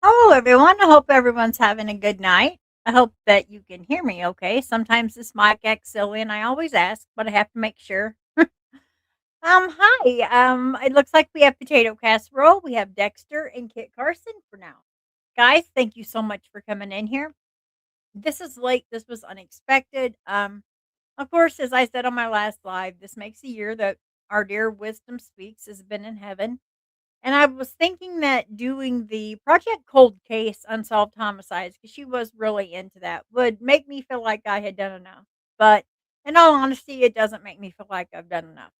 Hello, everyone. I hope everyone's having a good night. I hope that you can hear me okay. Sometimes this mic acts silly, and I always ask, but I have to make sure. Hi. It looks like we have potato casserole. We have Dexter and Kit Carson for now. Guys, thank you so much for coming in here. This is late. This was unexpected. Of course, as I said on my last live, this makes a year that our dear Wisdom Speaks has been in heaven. And I was thinking that doing the Project Cold Case Unsolved Homicides, because she was really into that, would make me feel like I had done enough. But in all honesty, it doesn't make me feel like I've done enough.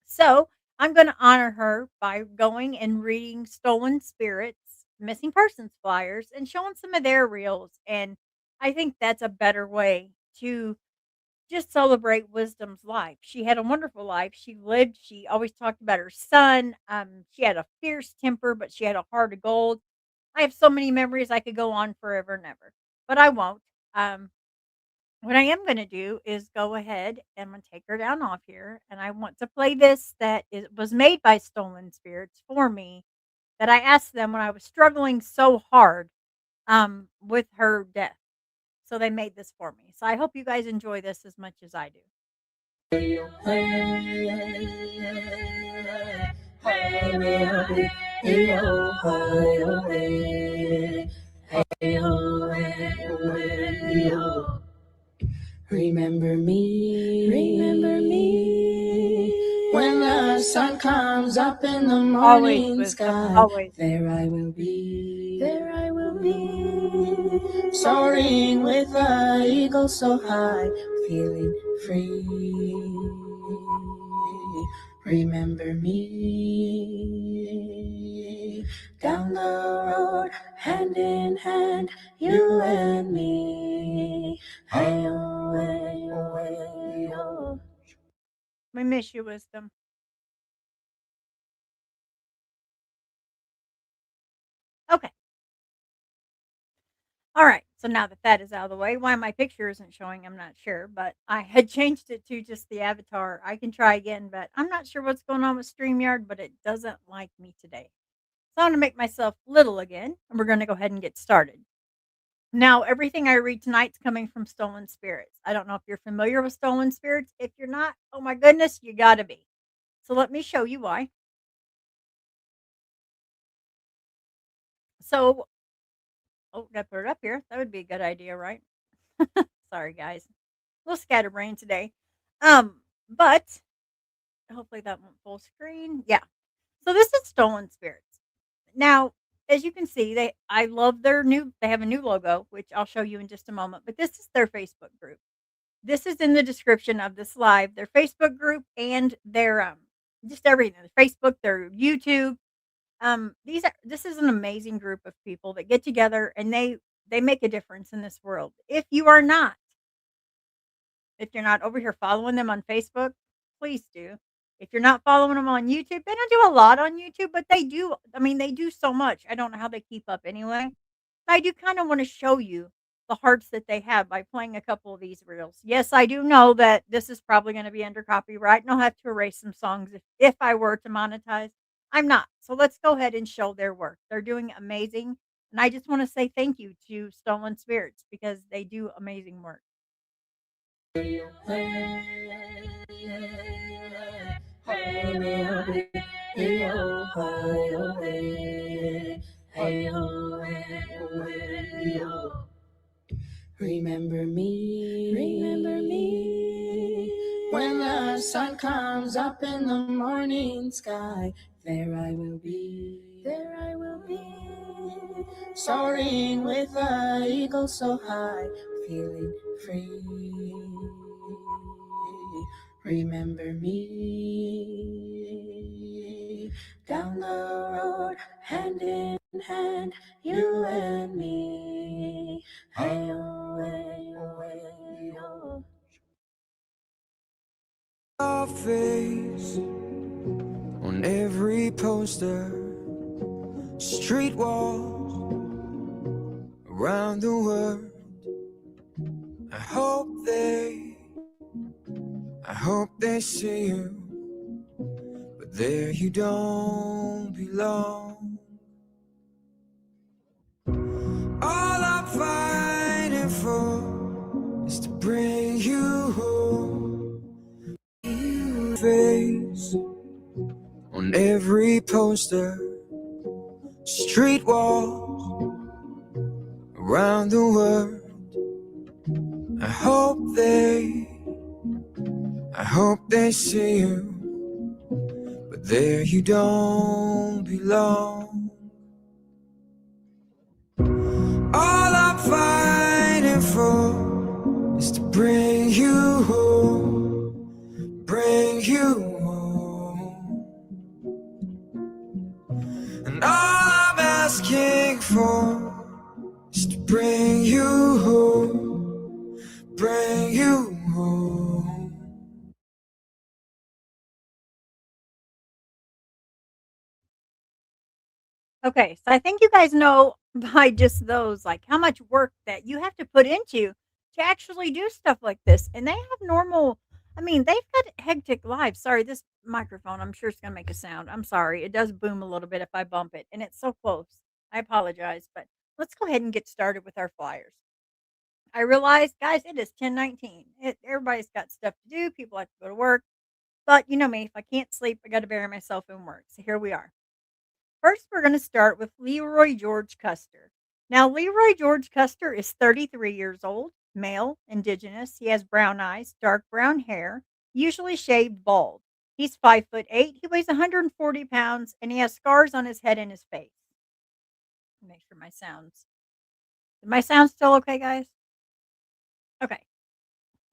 So I'm going to honor her by going and reading Stolen Spirits, Missing Persons flyers, and showing some of their reels. And I think that's a better way to just celebrate Wisdom's life. She had a wonderful life. She lived, she always talked about her son. She had a fierce temper, but she had a heart of gold. I have so many memories I could go on forever and ever, but I won't. Um, what I am going to do is go ahead and I'm going to take her down off here. And I want to play this was made by Stolen Spirits for me that I asked them when I was struggling so hard with her death. So they made this for me. So I hope you guys enjoy this as much as I do. Remember me when the sun comes up in the Always morning wisdom, sky. always. There I will be, soaring with the eagle so high, feeling free. Remember me down the road, hand in hand, you and me. Hey-oh, hey-oh, hey-oh. We miss you, wisdom. Okay. All right. So now that that is out of the way, why my picture isn't showing, I'm not sure, but I had changed it to just the avatar. I can try again, but I'm not sure what's going on with StreamYard, but it doesn't like me today. So I'm going to make myself little again, and we're going to go ahead and get started. Now, everything I read tonight's coming from Stolen Spirits. I don't know if you're familiar with Stolen Spirits. If you're not, oh my goodness, you got to be. So let me show you why. So, oh, got to put it up here. That would be a good idea, right? Sorry, guys. A little scatterbrained today. But hopefully that won't full screen. Yeah. So this is Stolen Spirits. Now, as you can see, I love they have a new logo, which I'll show you in just a moment, but this is their Facebook group. This is in the description of this live, their Facebook group and their just everything. Their Facebook, their YouTube. This is an amazing group of people that get together and they make a difference in this world. If you're not over here following them on Facebook, please do. If you're not following them on YouTube, they don't do a lot on YouTube, but they do. I mean, they do so much. I don't know how they keep up anyway. I do kind of want to show you the hearts that they have by playing a couple of these reels. Yes, I do know that this is probably going to be under copyright, and I'll have to erase some songs if I were to monetize. I'm not. So let's go ahead and show their work. They're doing amazing. And I just want to say thank you to Stolen Spirits because they do amazing work. Remember me when the sun comes up in the morning sky. There I will be, soaring with the eagle so high, feeling free. Remember me down the road, hand in hand, you and me. Hey-oh, hey-oh, hey-oh. Your face on every poster, street walls around the world. I hope they see you, but there you don't belong. every poster, street walls around the world. I hope they see you, but there you don't belong. All I'm fighting for is to bring you home, bring you home. And all I'm asking for is to bring you home, bring you home. Okay, so I think you guys know by just those, like, how much work that you have to put into to actually do stuff like this, and they have normal I mean, they've got hectic lives. Sorry, this microphone, I'm sure it's gonna make a sound. I'm sorry, it does boom a little bit if I bump it, and it's so close. I apologize, but let's go ahead and get started with our flyers. I realize, guys, it is 10:19. Everybody's got stuff to do, people have to go to work, but you know me, if I can't sleep, I gotta bury myself in work, so here we are. First, we're going to start with Leroy George Custer. Now, Leroy George Custer is 33 years old, male, indigenous. He has brown eyes, dark brown hair, usually shaved bald. He's 5'8". He weighs 140 pounds, and he has scars on his head and his face. Make sure my sounds still okay, guys? Okay.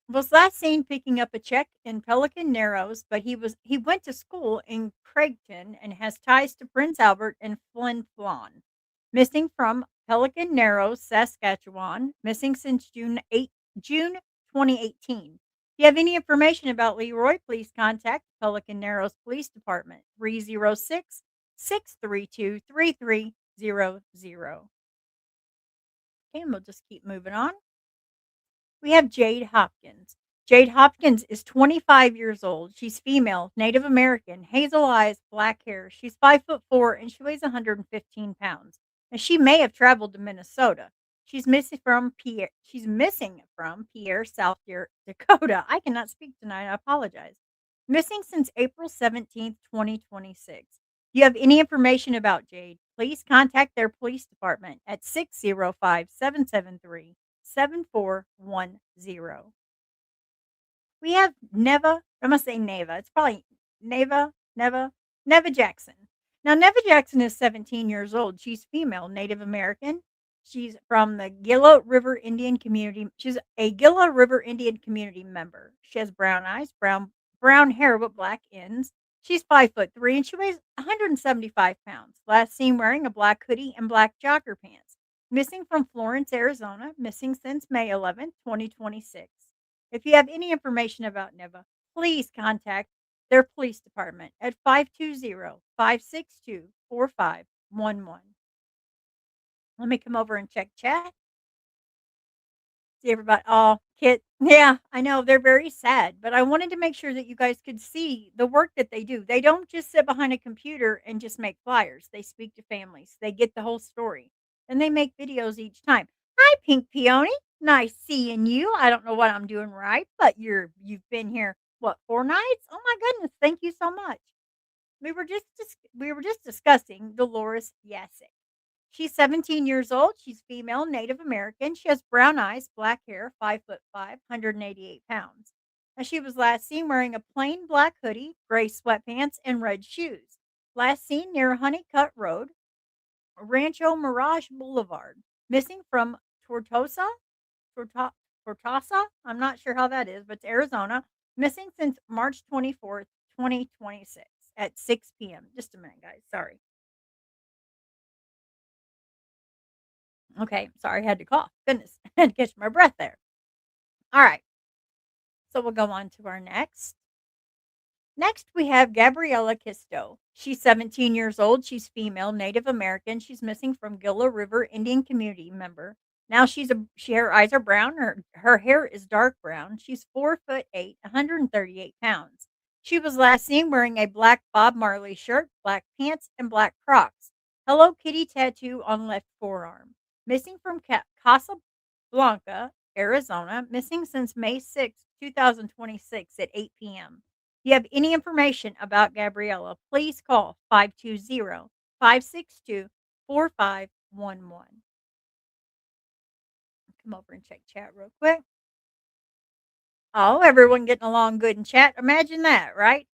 Was last seen picking up a check in Pelican Narrows, but he went to school in Craigton and has ties to Prince Albert and Flin Flon. Missing from Pelican Narrows, Saskatchewan, missing since June 2018. If you have any information about Leroy, please contact Pelican Narrows Police Department 306-632-3300. Okay, and we'll just keep moving on. We have Jade Hopkins. Jade Hopkins is 25 years old. She's female, Native American, hazel eyes, black hair. She's 5'4" and she weighs 115 pounds. And she may have traveled to Minnesota. She's missing from Pierre, South Dakota. I cannot speak tonight. I apologize. Missing since April 17th, 2026. If you have any information about Jade, please contact their police department at 605-773-7410. We have Neva. I must say Neva. It's probably Neva Jackson. Now, Neva Jackson is 17 years old. She's female, Native American. She's from the Gila River Indian community. She's a Gila River Indian community member. She has brown eyes, brown hair with black ends. She's 5'3" and she weighs 175 pounds. Last seen wearing a black hoodie and black jogger pants. Missing from Florence, Arizona. Missing since May 11th, 2026. If you have any information about Neva, please contact their police department at 520-562-4511. Let me come over and check chat. See everybody. Oh, Kit. Yeah, I know they're very sad, but I wanted to make sure that you guys could see the work that they do. They don't just sit behind a computer and just make flyers. They speak to families. They get the whole story. And they make videos each time. Hi, Pink Peony. Nice seeing you. I don't know what I'm doing right, but you've been here what, 4 nights? Oh my goodness. Thank you so much. We were just discussing Dolores Yasek. She's 17 years old. She's female, Native American. She has brown eyes, black hair, 5'5", 188 pounds. Now, she was last seen wearing a plain black hoodie, gray sweatpants, and red shoes. Last seen near Honeycutt Road, Rancho Mirage Boulevard. Missing from Tortosa? Tortosa? I'm not sure how that is, but it's Arizona. Missing since March 24th, 2026 at 6 p.m. Just a minute, guys. Sorry. Okay, sorry, I had to cough. Goodness, I had to catch my breath there. All right, so we'll go on to our next. Next, we have Gabriella Kisto. She's 17 years old. She's female, Native American. She's missing from Gila River Indian community member. Now her eyes are brown. Her hair is dark brown. She's 4'8", 138 pounds. She was last seen wearing a black Bob Marley shirt, black pants, and black Crocs. Hello Kitty tattoo on left forearm. Missing from Casablanca, Arizona. Missing since May 6, 2026 at 8 p.m. you have any information about Gabriella, please call 520-562-4511. Come over and check chat real quick. Oh, everyone getting along good in chat. Imagine that, right?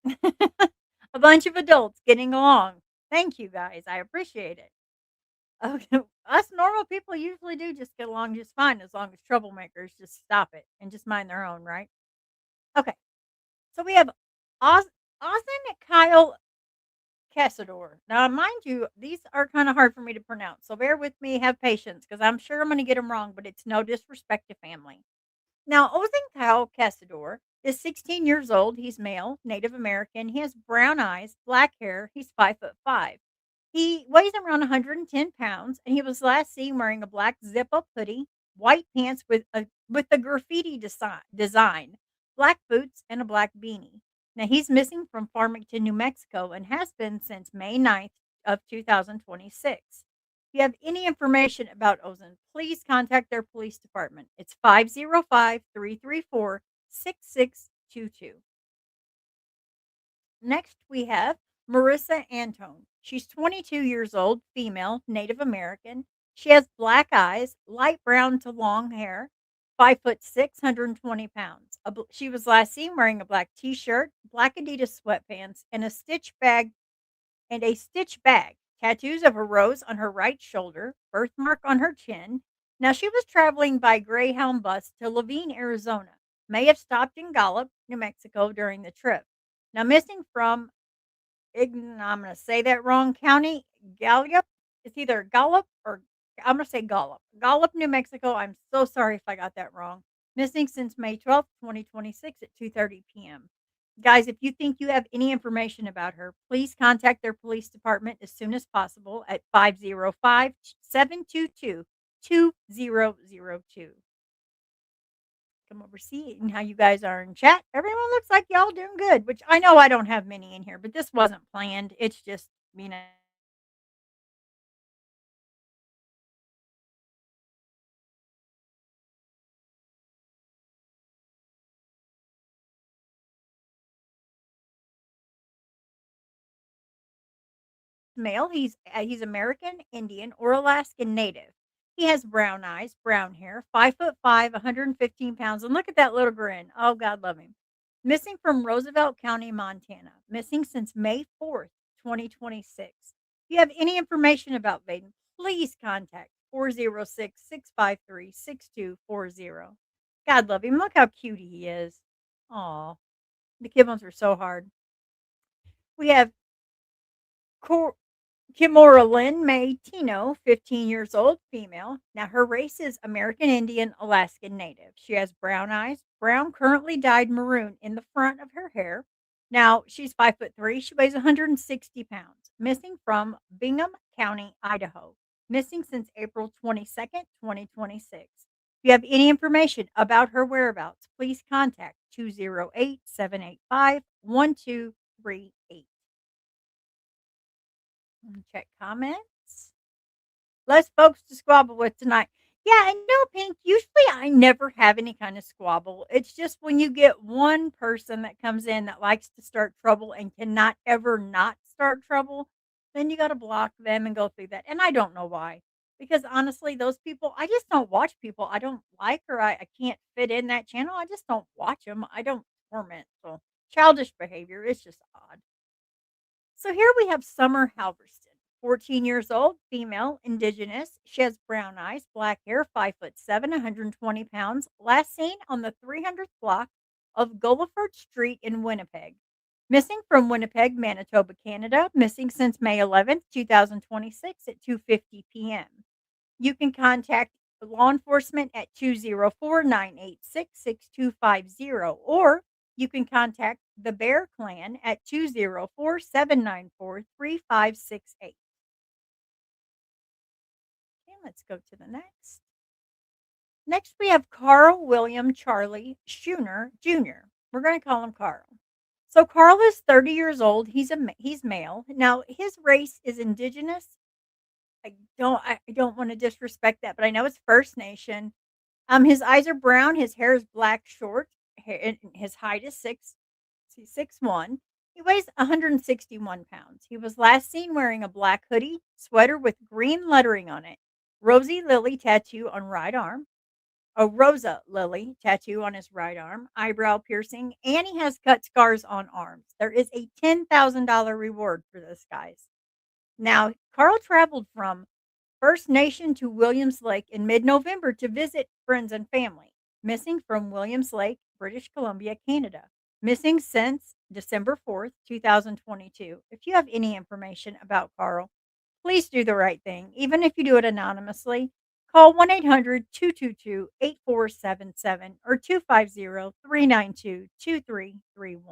A bunch of adults getting along. Thank you guys. I appreciate it. Okay. Us normal people usually do just get along just fine as long as troublemakers just stop it and just mind their own, right? Okay. So we have Oz Ozan Kyle Casador. Now, mind you, these are kind of hard for me to pronounce, so bear with me, have patience, because I'm sure I'm going to get them wrong, but it's no disrespect to family. Now, Ozan Kyle Casador is 16 years old. He's male, Native American. He has brown eyes, black hair. He's 5'5". He weighs around 110 pounds, and he was last seen wearing a black zip-up hoodie, white pants with a graffiti design, black boots, and a black beanie. Now he's missing from Farmington, New Mexico, and has been since May 9th of 2026. If you have any information about Ozan, please contact their police department. It's 505-334-6622. Next, we have Marissa Antone. She's 22 years old, female, Native American. She has black eyes, light brown to long hair, 5'6", 120 pounds. She was last seen wearing a black T-shirt, black Adidas sweatpants, and a stitch bag. Tattoos of a rose on her right shoulder, birthmark on her chin. Now she was traveling by Greyhound bus to Laveen, Arizona. May have stopped in Gallup, New Mexico during the trip. Now missing from I'm gonna say that wrong, County Gallup. It's either Gallup or I'm gonna say Gallup. Gallup, New Mexico. I'm so sorry if I got that wrong. Missing since May 12th, 2026 at 2:30 p.m. Guys, if you think you have any information about her, please contact their police department as soon as possible at 505-722-2002. Come over see and how you guys are in chat. Everyone looks like y'all doing good, which I know I don't have many in here, but this wasn't planned. It's just, male. He's American Indian or Alaskan Native. He has brown eyes, brown hair, 5'5", 115 pounds, and look at that little grin. Oh, God love him. Missing from Roosevelt County, Montana. Missing since May 4th, 2026. If you have any information about Vaden, please contact 406-653-6240. God love him. Look how cute he is. Aw, the kid ones are so hard. We have Cor- Kimora Lynn May Tino, 15 years old, female. Now, her race is American Indian Alaskan Native. She has brown eyes, brown, currently dyed maroon in the front of her hair. Now, she's 5'3". She weighs 160 pounds. Missing from Bingham County, Idaho. Missing since April 22nd, 2026. If you have any information about her whereabouts, please contact 208-785-1238. Check comments. Less folks to squabble with tonight. Yeah, and no, Pink. Usually I never have any kind of squabble. It's just when you get one person that comes in that likes to start trouble and cannot ever not start trouble, then you got to block them and go through that. And I don't know why. Because honestly, those people, I just don't watch people I don't like or I can't fit in that channel. I just don't watch them. I don't torment. So childish behavior. It's just odd. So here we have Summer Halverston, 14 years old, female, indigenous. She has brown eyes, black hair, 5'7", 120 pounds. Last seen on the 300th block of Gulliford Street in Winnipeg. Missing from Winnipeg, Manitoba, Canada. Missing since May 11th, 2026 at 2:50 p.m. You can contact law enforcement at 204-986-6250, or you can contact the Bear Clan at 204-794-3568. Okay, let's go to the next. Next, we have Carl William Charlie Schooner Jr. We're going to call him Carl. So Carl is 30 years old. He's male. Now his race is indigenous. I don't want to disrespect that, but I know it's First Nation. His eyes are brown. His hair is black, short. And his height is He's 6'1". He weighs 161 pounds. He was last seen wearing a black hoodie, sweater with green lettering on it, Rosie Lily tattoo on right arm, a Rosa Lily tattoo on his right arm, eyebrow piercing, and he has cut scars on arms. There is a $10,000 reward for this, guys. Now, Carl traveled from First Nation to Williams Lake in mid November to visit friends and family. Missing from Williams Lake, British Columbia, Canada. Missing since December 4th, 2022. If you have any information about Carl, please do the right thing, even if you do it anonymously. Call 1-800-222-8477 or 250-392-2331.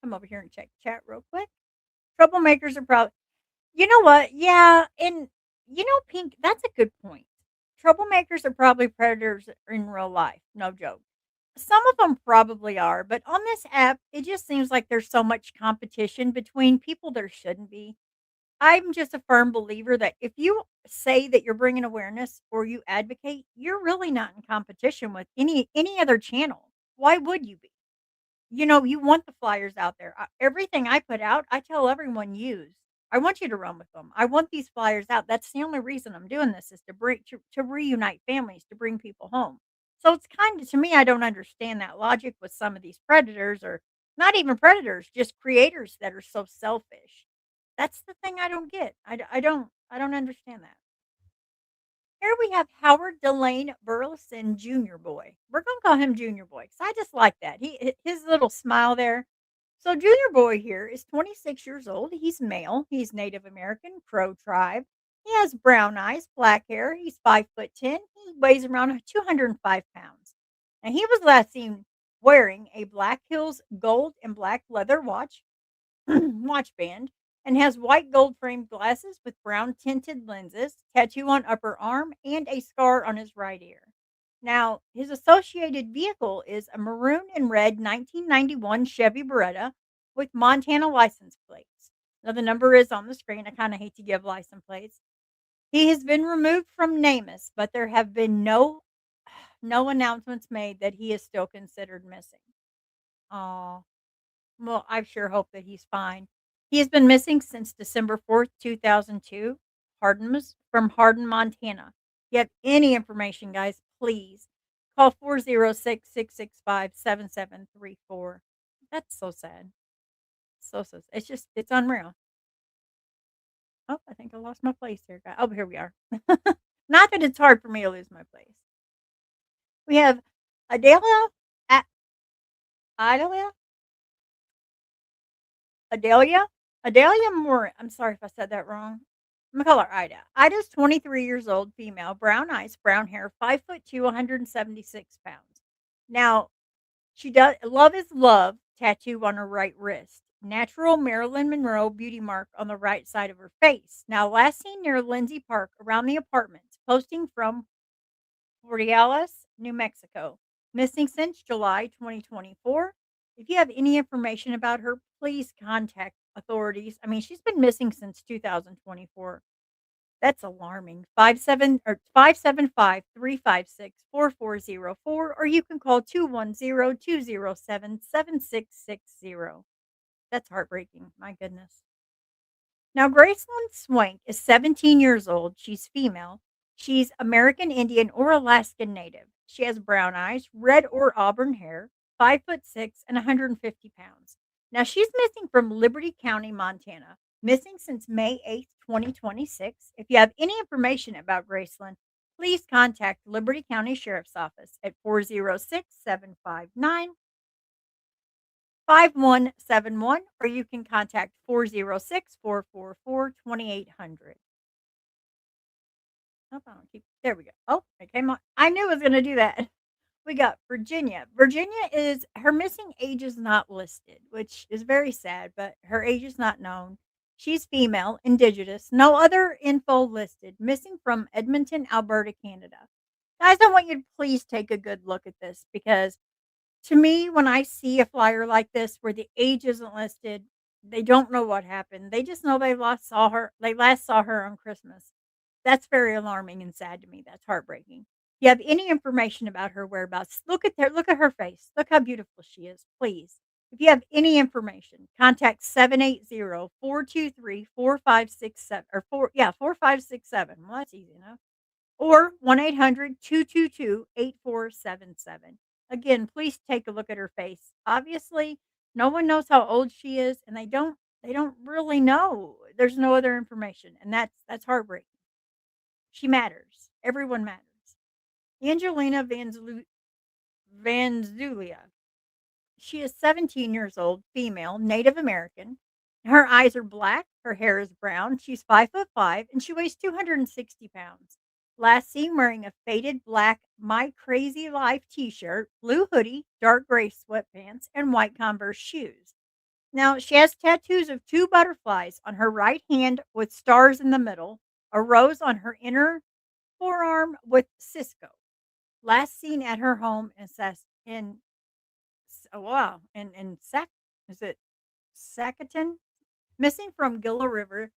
Come over here and check chat real quick. Troublemakers are probably, you know what? Yeah, and Pink, that's a good point. Troublemakers are probably predators in real life. No joke. Some of them probably are, but on this app, it just seems like there's so much competition between people there shouldn't be. I'm just a firm believer that if you say that you're bringing awareness or you advocate, you're really not in competition with any other channel. Why would you be? You want the flyers out there. Everything I put out, I tell everyone use. I want you to run with them. I want these flyers out. That's the only reason I'm doing this is to reunite families, to bring people home. So it's kind of to me, I don't understand that logic with some of these predators or not even predators, just creators that are so selfish. That's the thing I don't get. I don't understand that. Here we have Howard Delane Burleson Junior Boy. We're gonna call him Junior Boy because I just like that. His little smile there. So Junior Boy here is 26 years old. He's male. He's Native American, Crow tribe. He has brown eyes, black hair. He's 5'10". He weighs around 205 pounds. And he was last seen wearing a Black Hills gold and black leather watch, watch band, and has white gold framed glasses with brown tinted lenses, tattoo on upper arm, and a scar on his right ear. Now, his associated vehicle is a maroon and red 1991 Chevy Beretta with Montana license plates. Now, the number is on the screen. I kind of hate to give license plates. He has been removed from NamUs, but there have been no announcements made that he is still considered missing. Oh, well, I sure hope that he's fine. He has been missing since December 4th, 2002, from Hardin, Montana. If you have any information, guys, please call 406-665-7734. That's so sad. So sad. It's unreal. Oh, I think I lost my place here, guys. Oh, here we are. Not that it's hard for me to lose my place. We have Adelia, A- Adelia, Adelia? Adelia Moore. I'm sorry if I said that wrong. I'm gonna call her Ida. Ida's 23 years old, female, brown eyes, brown hair, 5'2", 176 pounds. Now, she does love is love tattoo on her right wrist. Natural Marilyn Monroe beauty mark on the right side of her face. Now, last seen near Lindsay Park around the apartments, posting from Borealis, New Mexico. Missing since July 2024. If you have any information about her, please contact authorities. I mean, she's been missing since 2024. That's alarming. 575-356-4404, or you can call 210-207-7660. That's heartbreaking. My goodness. Now, Graceland Swank is 17 years old. She's female. She's American Indian or Alaskan Native. She has brown eyes, red or auburn hair, 5'6" and 150 pounds. Now, she's missing from Liberty County, Montana. Missing since May 8th, 2026. If you have any information about Graceland, please contact Liberty County Sheriff's Office at 406-759-5171, or you can contact 406-444-2800. Hold on, there we go. Oh, it came on. I knew it was gonna do that. We got Virginia. Virginia is her missing age is not listed, which is very sad, but her age is not known. She's female, indigenous, no other info listed. Missing from Edmonton, Alberta, Canada. Guys, I want you to please take a good look at this because to me, when I see a flyer like this where the age isn't listed, they don't know what happened. They just know they last saw her on Christmas. That's very alarming and sad to me. That's heartbreaking. You have any information about her whereabouts, look at her face. Look how beautiful she is, please. If you have any information, contact 780-423-4567 or 4567. Well, that's easy enough. Or 1-800-222-8477. Again, please take a look at her face. Obviously, no one knows how old she is, and they don't really know. There's no other information, and that's heartbreaking. She matters. Everyone matters. Angelina Vanzulia. She is 17 years old, female, Native American. Her eyes are black, her hair is brown. She's 5'5", and she weighs 260 pounds. Last seen wearing a faded black My Crazy Life t-shirt, blue hoodie, dark gray sweatpants, and white Converse shoes. Now, she has tattoos of two butterflies on her right hand with stars in the middle, a rose on her inner forearm with Cisco. Last seen at her home oh, wow, in is it Sacaton? Missing from Gila River,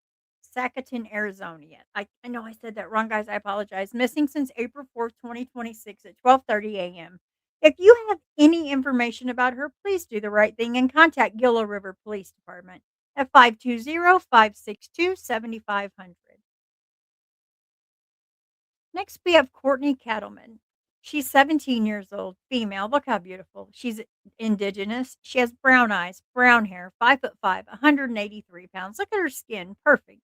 Sacaton, Arizona yet. I know I said that wrong, guys. I apologize. Missing since April 4th, 2026 at 12:30 a.m. If you have any information about her, please do the right thing and contact Gila River Police Department at 520-562-7500. Next, we have Courtney Cattleman. She's 17 years old, female. Look how beautiful. She's indigenous. She has brown eyes, brown hair, 5'5", 183 pounds. Look at her skin. Perfect.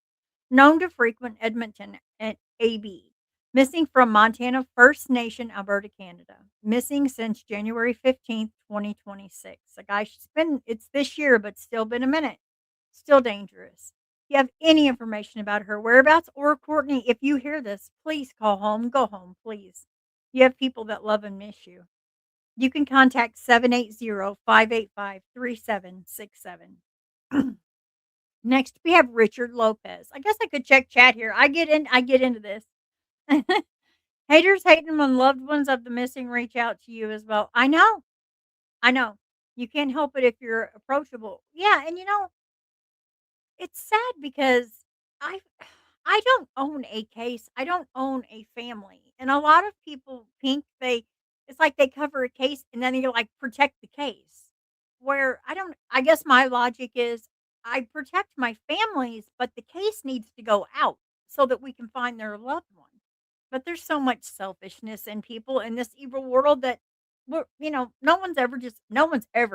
Known to frequent Edmonton at AB. Missing from Montana First Nation, Alberta, Canada. Missing since January 15th, 2026. A guy, it's this year, but still been a minute. Still dangerous. If you have any information about her whereabouts or Courtney, if you hear this, please call home. Go home, please. You have people that love and miss you. You can contact 780-585-3767. Next, we have Richard Lopez. I guess I could check chat here. I get into this. Haters hating when loved ones of the missing reach out to you as well. I know. I know. You can't help it if you're approachable. Yeah, and it's sad because I I don't own a case. I don't own a family. And a lot of people think it's like they cover a case and then you like protect the case. Where I guess my logic is I protect my families, but the case needs to go out so that we can find their loved one. But there's so much selfishness in people in this evil world that no one's ever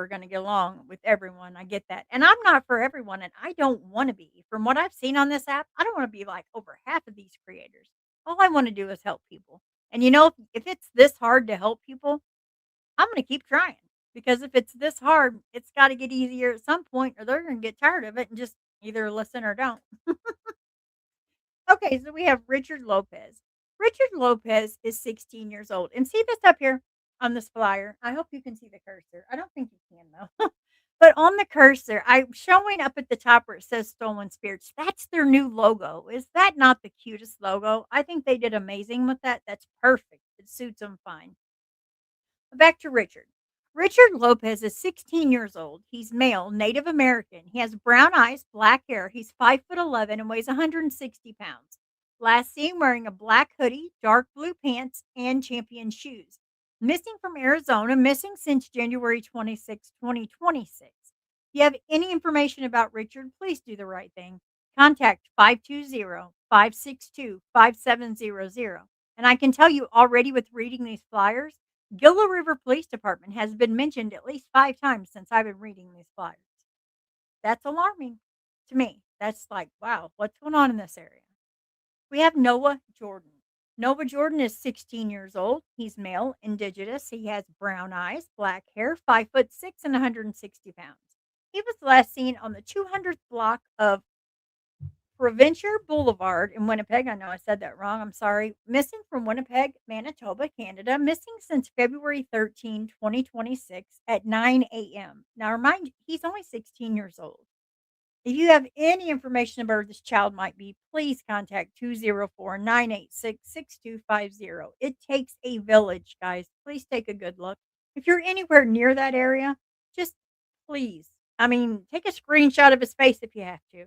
going to get along with everyone. I get that. And I'm not for everyone and I don't want to be. From what I've seen on this app, I don't want to be like over half of these creators. All I want to do is help people. And if it's this hard to help people, I'm going to keep trying because if it's this hard, it's got to get easier at some point or they're going to get tired of it and just either listen or don't. Okay, so we have Richard Lopez. Richard Lopez is 16 years old. And see this up here on this flyer? I hope you can see the cursor. I don't think you can, though. But on the cursor, I'm showing up at the top where it says Stolen Spirits. That's their new logo. Is that not the cutest logo? I think they did amazing with that. That's perfect. It suits them fine. Back to Richard. Richard Lopez is 16 years old. He's male, Native American. He has brown eyes, black hair. He's 5'11" and weighs 160 pounds. Last seen wearing a black hoodie, dark blue pants, and champion shoes. Missing from Arizona, missing since January 26, 2026. If you have any information about Richard, please do the right thing. Contact 520-562-5700. And I can tell you already with reading these flyers, Gila River Police Department has been mentioned at least 5 times since I've been reading these flyers. That's alarming to me. That's like, wow, what's going on in this area? We have Noah Jordan. Noah Jordan is 16 years old. He's male, indigenous. He has brown eyes, black hair, 5'6" and 160 pounds. He was last seen on the 200th block of Provincial Boulevard in Winnipeg. I know I said that wrong. I'm sorry. Missing from Winnipeg, Manitoba, Canada. Missing since February 13, 2026 at 9 a.m. Now, remind you, he's only 16 years old. If you have any information about where this child might be, please contact 204-986-6250. It takes a village, guys. Please take a good look. If you're anywhere near that area, just please, take a screenshot of his face if you have to.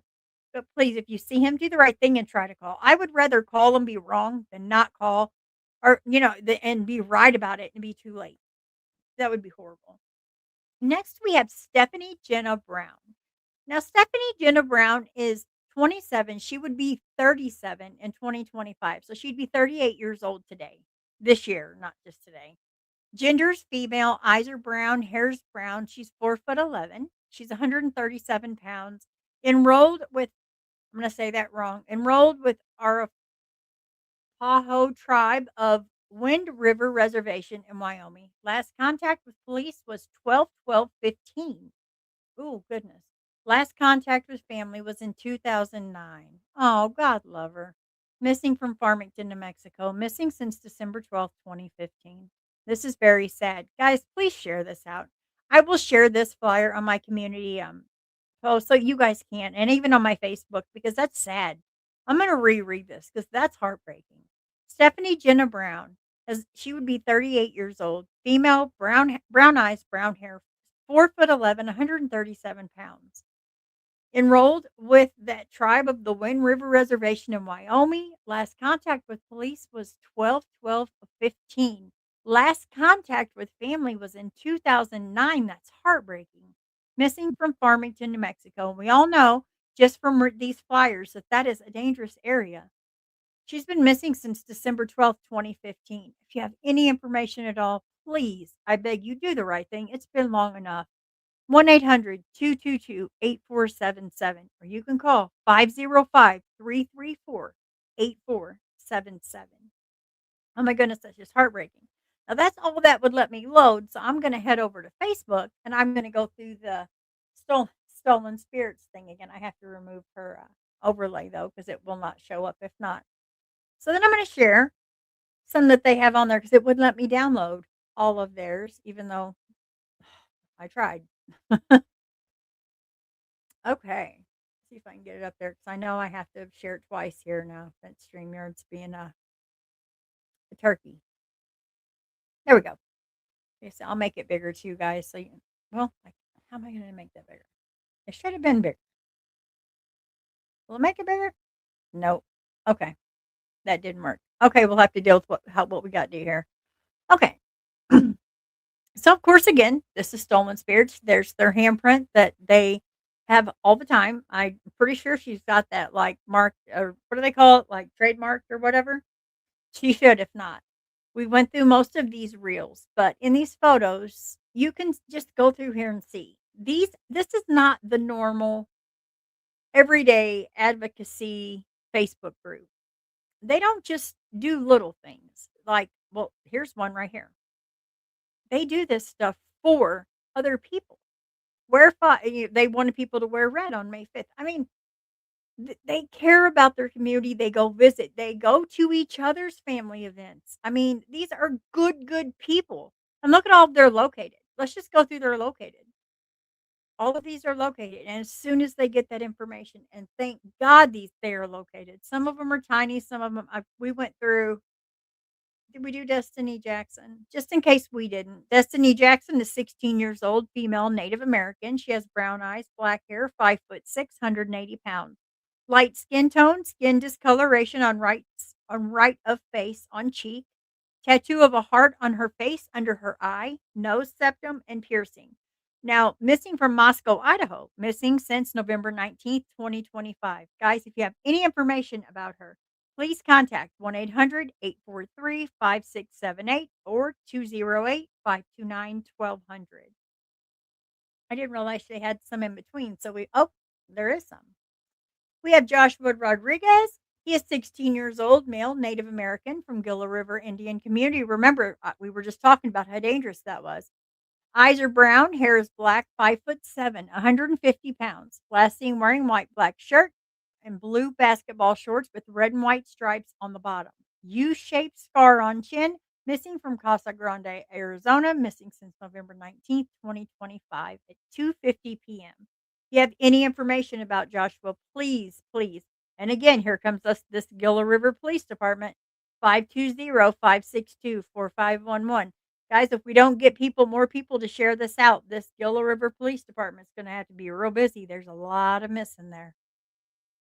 But please, if you see him, do the right thing and try to call. I would rather call and be wrong than not call or, and be right about it and be too late. That would be horrible. Next, we have Stephanie Jenna Brown. Now, Stephanie Jenna Brown is 27. She would be 37 in 2025. So she'd be 38 years old today, this year, not just today. Gender's female, eyes are brown, hair's brown. She's 4'11". She's 137 pounds. Enrolled with, I'm going to say that wrong, enrolled with Arapaho tribe of Wind River Reservation in Wyoming. Last contact with police was 12/12/15. Oh, goodness. Last contact with family was in 2009. Oh, God love her. Missing from Farmington, New Mexico. Missing since December 12th, 2015. This is very sad. Guys, please share this out. I will share this flyer on my community post so you guys can, and even on my Facebook, because that's sad. I'm going to reread this because that's heartbreaking. Stephanie Jenna Brown, as she would be 38 years old, female, brown eyes, brown hair, 4'11", 137 pounds. Enrolled with that tribe of the Wind River Reservation in Wyoming. Last contact with police was 12/12/15. Last contact with family was in 2009. That's heartbreaking. Missing from Farmington, New Mexico. And we all know just from these flyers that that is a dangerous area. She's been missing since December 12th, 2015. If you have any information at all, please, I beg you, do the right thing. It's been long enough. 1-800-222-8477, or you can call 505-334-8477. Oh my goodness, that's just heartbreaking. Now that's all that would let me load, so I'm going to head over to Facebook and I'm going to go through the Stolen Spirits thing again. I have to remove her overlay though because it will not show up if not. So then I'm going to share some that they have on there because it wouldn't let me download all of theirs, even though I tried. Okay. See if I can get it up there because I know I have to share it twice here now. That StreamYard's being a turkey. There we go. Okay, so I'll make it bigger too, guys. So, how am I going to make that bigger? It should have been bigger. Will it make it bigger? Nope. Okay. That didn't work. Okay, we'll have to deal with what we got to do here. Okay. So, of course, again, this is Stolen Spirits. There's their handprint that they have all the time. I'm pretty sure she's got that like marked, or what do they call it? Like trademarked or whatever. She should, if not. We went through most of these reels, but in these photos, you can just go through here and see. This is not the normal everyday advocacy Facebook group. They don't just do little things like, well, here's one right here. They do this stuff for other people. They wanted people to wear red on May 5th. I mean, they care about their community. They go visit. They go to each other's family events. I mean, these are good people. And look at all they're located. Let's just go through their located. All of these are located, and as soon as they get that information, and thank God they are located. Some of them are tiny. Some of them we went through. Did we do Destiny Jackson? Just in case we didn't. Destiny Jackson is 16 years old, female, Native American. She has brown eyes, black hair, 5'6", 180 pounds. Light skin tone, skin discoloration on right of face on cheek. Tattoo of a heart on her face, under her eye, nose septum, and piercing. Now, missing from Moscow, Idaho. Missing since November 19th, 2025. Guys, if you have any information about her, please contact 1-800-843-5678 or 208-529-1200. I didn't realize they had some in between. So there is some. We have Joshua Rodriguez. He is 16 years old, male, Native American from Gila River Indian community. Remember, we were just talking about how dangerous that was. Eyes are brown, hair is black, 5'7", 150 pounds. Last seen wearing black shirt and blue basketball shorts with red and white stripes on the bottom. U-shaped scar on chin, missing from Casa Grande, Arizona, missing since November 19th, 2025 at 2:50 p.m. If you have any information about Joshua, please. And again, here comes this Gila River Police Department, 520-562-4511. Guys, if we don't get more people to share this out, this Gila River Police Department is going to have to be real busy. There's a lot of missing there.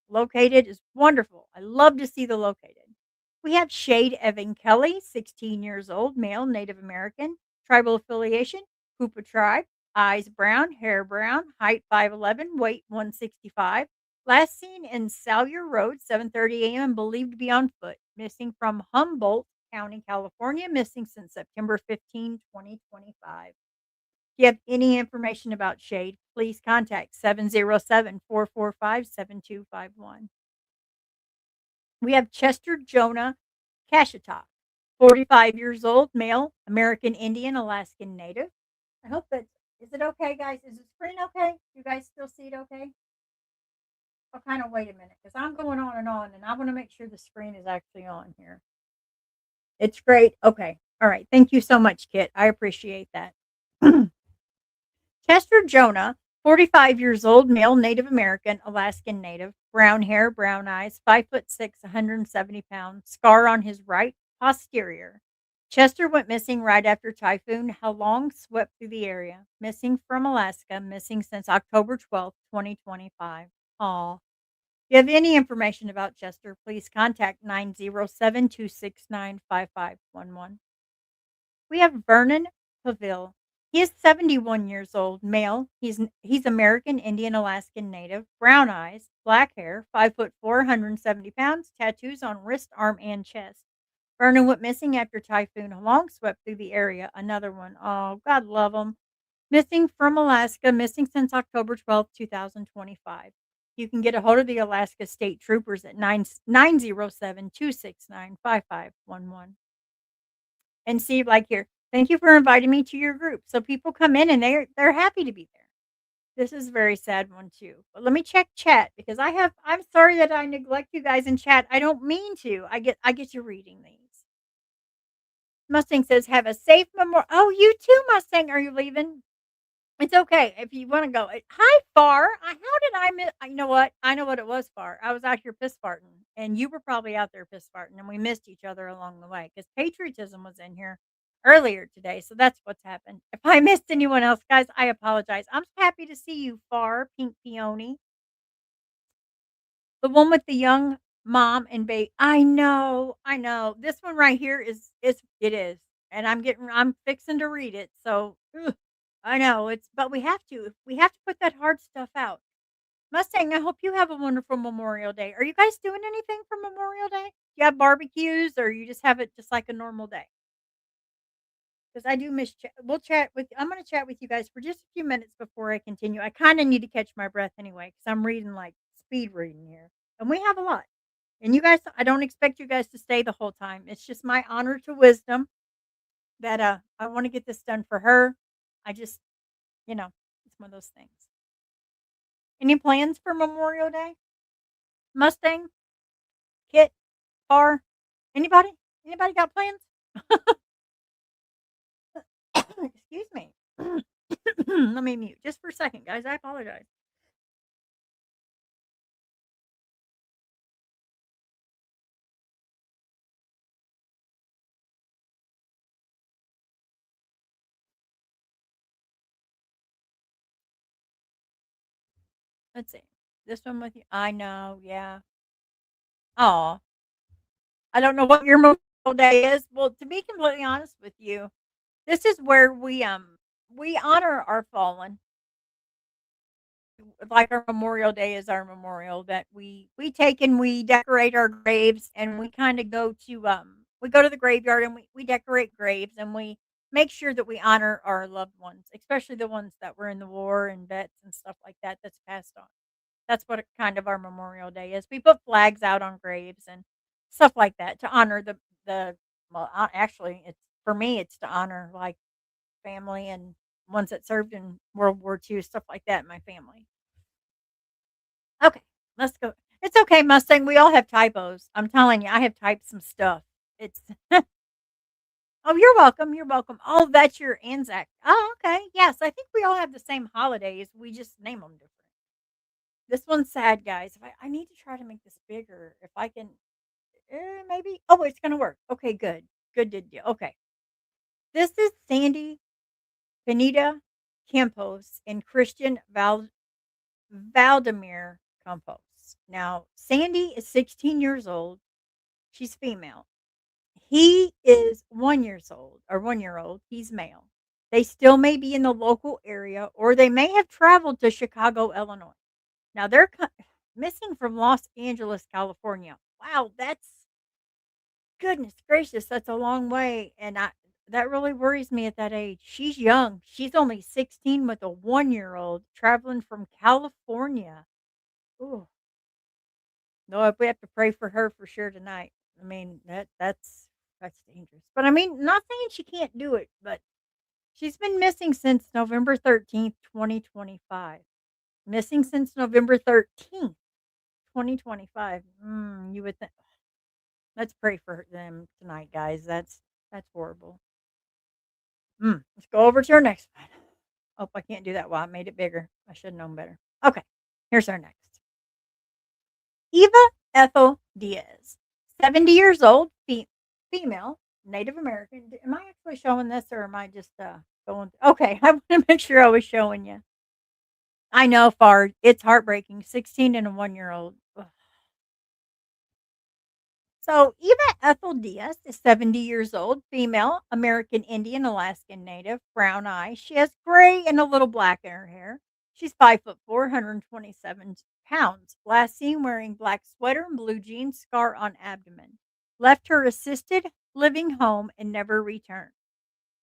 Located is wonderful. I love to see the located. We have Shade Evan Kelly, 16 years old, male, Native American, tribal affiliation, Hoopa tribe, eyes brown, hair brown, height 5'11", weight 165. Last seen in Salyer Road, 7:30 a.m., believed to be on foot. Missing from Humboldt County, California, missing since September 15, 2025. If you have any information about Shade, please contact 707-445-7251. We have Chester Jonah Kashita, 45 years old, male, American Indian, Alaskan Native. I hope that is it okay, guys? Is the screen okay? You guys still see it okay? I'll kind of wait a minute because I'm going on, and I want to make sure the screen is actually on here. It's great. Okay. All right. Thank you so much, Kit. I appreciate that. Chester Jonah, 45 years old, male, Native American, Alaskan Native, brown hair, brown eyes, 5'6", 170 pounds, scar on his right posterior. Chester went missing right after Typhoon Halong swept through the area. Missing from Alaska, missing since October 12th, 2025. Aw. If you have any information about Chester, please contact 907-269-5511. We have Vernon Paville. He is 71 years old, male. He's American Indian Alaskan Native, brown eyes, black hair, 5'4", 170 pounds, tattoos on wrist, arm, and chest. Vernon went missing after Typhoon Halong swept through the area. Another one. Oh, God love him. Missing from Alaska, missing since October 12th, 2025. You can get a hold of the Alaska State Troopers at 907-269-5511. And see, like here, thank you for inviting me to your group. So people come in and they're happy to be there. This is a very sad one too. But let me check chat because I'm sorry that I neglect you guys in chat. I don't mean to. I get to reading these. Mustang says, have a safe memorial. Oh, you too, Mustang. Are you leaving? It's okay if you want to go. Hi, Far. How did I miss? You know what? I know what it was, Far. I was out here piss farting, and you were probably out there piss farting, and we missed each other along the way because patriotism was in here earlier today. So that's what's happened. If I missed anyone else, guys, I apologize. I'm happy to see you, Far, Pink Peony. The one with the young mom and baby. I know, I know. This one right here it is. And I'm fixing to read it. So ugh, I know it's but we have to. We have to put that hard stuff out. Mustang, I hope you have a wonderful Memorial Day. Are you guys doing anything for Memorial Day? Do you have barbecues or you just have it just like a normal day? Because I do miss we'll chat with I'm gonna chat with you guys for just a few minutes before I continue. I kinda need to catch my breath anyway, because I'm reading like speed reading here. And we have a lot. And you guys, I don't expect you guys to stay the whole time. It's just my honor to wisdom that I want to get this done for her. I just, you know, it's one of those things. Any plans for Memorial Day? Mustang, Kit, Car, anybody? Anybody got plans? Excuse me. Let me mute just for a second, guys. I apologize. Let's see. This one with you. I know, yeah. Oh, I don't know what your Memorial Day is. Well, to be completely honest with you, this is where we honor our fallen. Like our Memorial Day is our memorial that we take and we decorate our graves and we kind of go to we go to the graveyard and we decorate graves and we make sure that we honor our loved ones, especially the ones that were in the war and vets and stuff like that that's passed on. That's what kind of our Memorial Day is. We put flags out on graves and stuff like that to honor the well, actually, it's for me, it's to honor like family and ones that served in World War II, stuff like that in my family. Okay, let's go. It's okay, Mustang. We all have typos. I'm telling you, I have typed some stuff. It's oh, you're welcome. You're welcome. Oh, that's your Anzac. Oh, okay. Yes, I think we all have the same holidays. We just name them different. This one's sad, guys. If I need to try to make this bigger. If I can, maybe. Oh, it's gonna work. Okay, good. Good. Did you? Okay. This is Sandy Benita Campos and Christian Valdemir Campos. Now, Sandy is 16 years old. She's female. He is 1 years old or 1 year old. He's male. They still may be in the local area or they may have traveled to Chicago, Illinois. Now they're missing from Los Angeles, California. Wow, that's goodness gracious, that's a long way. And that really worries me at that age. She's young. She's only 16 with a 1 year old traveling from California. Ooh, no, if we have to pray for her for sure tonight. I mean, that's dangerous. But I mean, not saying she can't do it, but she's been missing since November 13th, 2025. Missing since November 13th, 2025. You would think. Let's pray for them tonight, guys. That's horrible. Let's go over to our next one. Oh, I can't do that. Well, I made it bigger. I should have known better. Okay, here's our next. Eva Ethel Diaz, 70 years old, female, Native American. Am I actually showing this or am I just going? Okay, I want to make sure I was showing you. I know, far. It's heartbreaking. 16 and a 1 year old. So, Eva Ethel Diaz is 70 years old, female, American Indian, Alaskan Native, brown eyes. She has gray and a little black in her hair. She's 5'4", 127 pounds. Last seen wearing black sweater and blue jeans, scar on abdomen. Left her assisted living home and never returned.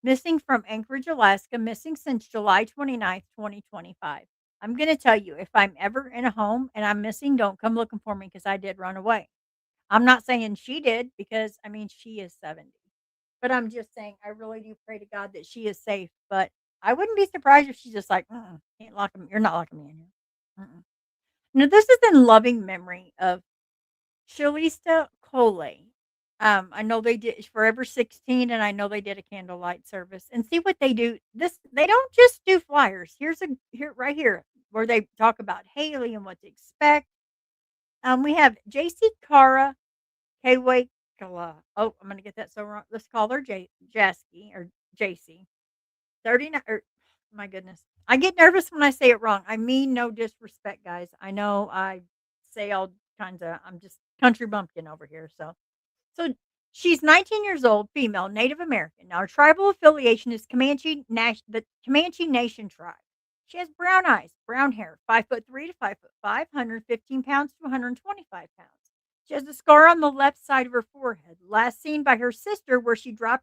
Missing from Anchorage, Alaska, missing since July 29th, 2025. I'm going to tell you, if I'm ever in a home and I'm missing, don't come looking for me because I did run away. I'm not saying she did because, I mean, she is 70. But I'm just saying I really do pray to God that she is safe, but I wouldn't be surprised if she's just like, can't lock him. You're not locking me in here. Mm-mm. Now, this is in loving memory of Shalista Cole. I know they did Forever 16, and I know they did a candlelight service. And see what they do. This they don't just do flyers. Here right here where they talk about Haley and what to expect. We have JC Cara Kawakala. Oh, I'm gonna get that so wrong. Let's call her Jasky or JC. 39 my goodness. I get nervous when I say it wrong. I mean no disrespect, guys. I know I say all kinds of I'm just country bumpkin over here. So she's 19 years old, female, Native American. Now her tribal affiliation is the Comanche Nation tribe. She has brown eyes, brown hair, 5'3" to 5'5", 115 pounds to 125 pounds. She has a scar on the left side of her forehead, last seen by her sister, where her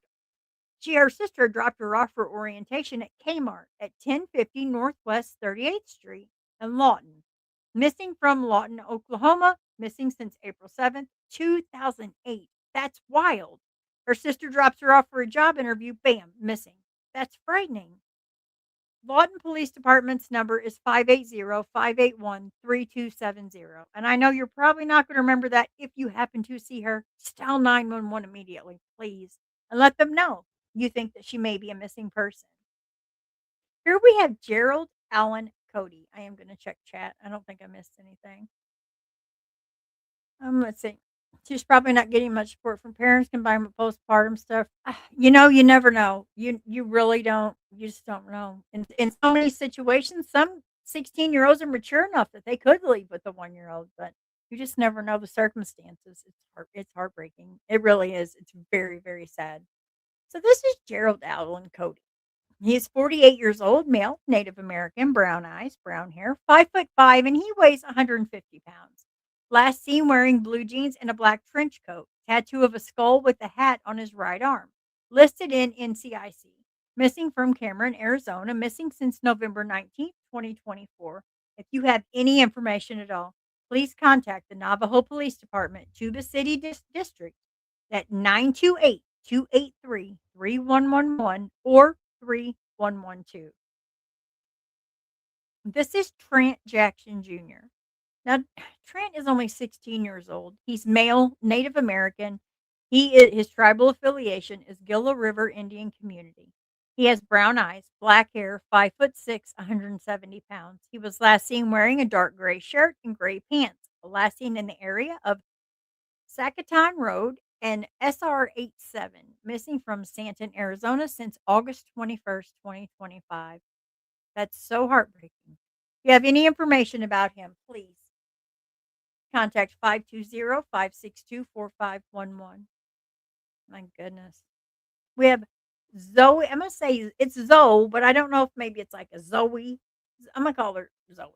sister dropped her off for orientation at Kmart at 1050 Northwest 38th Street in Lawton. Missing from Lawton, Oklahoma, missing since April 7th, 2008. That's wild. Her sister drops her off for a job interview, bam, missing. That's frightening. Lawton Police Department's number is 580-581-3270. And I know you're probably not going to remember that. If you happen to see her, dial 911 immediately, please, and let them know you think that she may be a missing person. Here we have Gerald Allen Cody. I am going to check chat. I don't think I missed anything. Let's see. She's probably not getting much support from parents combined with postpartum stuff. You never know. You really don't. You just don't know. In so many situations, some 16-year-olds are mature enough that they could leave with a 1 year old, but you just never know the circumstances. It's heartbreaking. It really is. It's very, very sad. So this is Gerald Allen Cody. He is 48 years old, male, Native American, brown eyes, brown hair, 5'5", and he weighs 150 pounds. Last seen wearing blue jeans and a black trench coat. Tattoo of a skull with a hat on his right arm. Listed in NCIC. Missing from Cameron, Arizona. Missing since November 19th, 2024. If you have any information at all, please contact the Navajo Police Department, Tuba City District at 928-283-3111 or 3112. This is Trent Jackson Jr. Now, Trent is only 16 years old. He's male, Native American. His tribal affiliation is Gila River Indian Community. He has brown eyes, black hair, 5'6", 170 pounds. He was last seen wearing a dark gray shirt and gray pants. Last seen in the area of Sacaton Road and SR 87, missing from Stanton, Arizona since August 21st, 2025. That's so heartbreaking. If you have any information about him, please contact 520-562-4511. My goodness. We have Zoe. I'm gonna say it's Zoe, but I don't know if maybe it's like a Zoe. I'm gonna call her Zoe.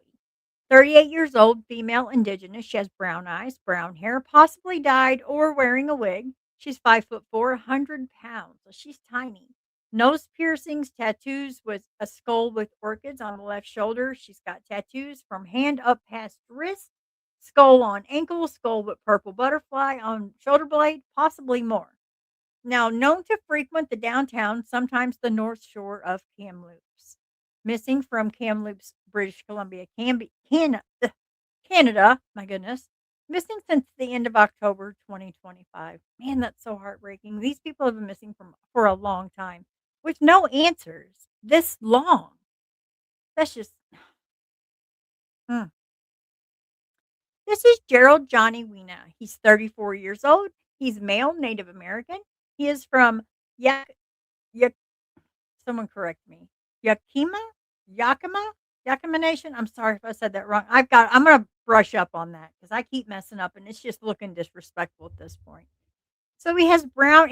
38 years old, female, indigenous. She has brown eyes, brown hair, possibly dyed or wearing a wig. She's 5'4", 100 pounds. So she's tiny. Nose piercings, tattoos with a skull with orchids on the left shoulder. She's got tattoos from hand up past wrist, skull on ankle, skull with purple butterfly on shoulder blade, possibly more. Now, known to frequent the downtown, sometimes the north shore of Kamloops. Missing from Kamloops, British Columbia, Canada. My goodness. Missing since the end of October 2025. Man, that's so heartbreaking. These people have been missing for a long time with no answers this long. That's just. Hmm. This is Gerald Johnny Weena. He's 34 years old. He's male, Native American. He is from Yak someone correct me. Yakima? Yakima? Yakima Nation? I'm sorry if I said that wrong. I'm gonna brush up on that because I keep messing up and it's just looking disrespectful at this point. So he has brown